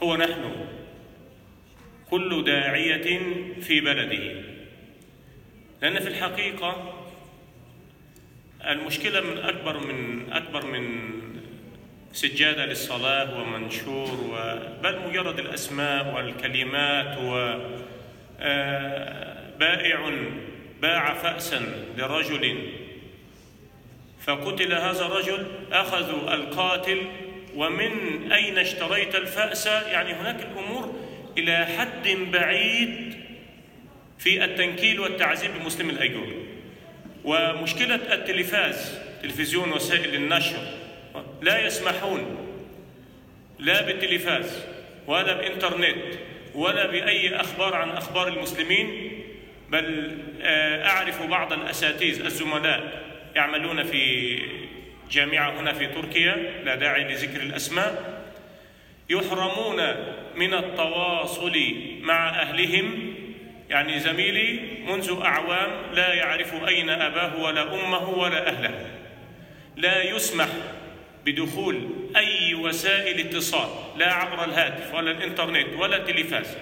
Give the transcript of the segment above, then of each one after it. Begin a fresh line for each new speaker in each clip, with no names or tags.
هو نحن كل داعية في بلده، لأن في الحقيقة المشكلة أكبر من سجادة للصلاة ومنشور بل مجرد الأسماء والكلمات. وبائع باع فأسا لرجل فقتل هذا الرجل، أخذوا القاتل ومن أين اشتريت الفأس. يعني هناك الأمور إلى حد بعيد في التنكيل والتعذيب بمسلم الأيجور. ومشكلة التلفاز، تلفزيون وسائل النشر، لا يسمحون لا بالتلفاز ولا بإنترنت ولا بأي أخبار عن أخبار المسلمين. بل أعرف بعض الأساتذة الزملاء يعملون في جامعة هنا في تركيا، لا داعي لذكر الأسماء، يحرمون من التواصل مع أهلهم. يعني زميلي منذ أعوام لا يعرف أين أباه ولا أمه ولا أهله، لا يسمح بدخول أي وسائل اتصال، لا عبر الهاتف ولا الإنترنت ولا التلفاز.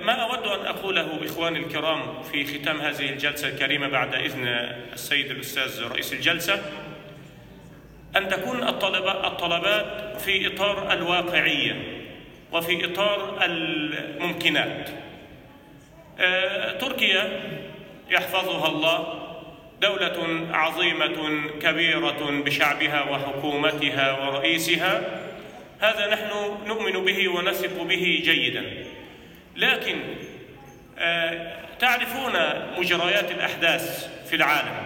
ما أود أن أقوله إخواني الكرام في ختام هذه الجلسة الكريمة بعد إذن السيد الأستاذ رئيس الجلسة، أن تكون الطلبات في إطار الواقعية وفي إطار الممكنات. تركيا يحفظها الله، دولة عظيمة كبيرة بشعبها وحكومتها ورئيسها، هذا نحن نؤمن به ونثق به جيدا. لكن تعرفون مجريات الأحداث في العالم.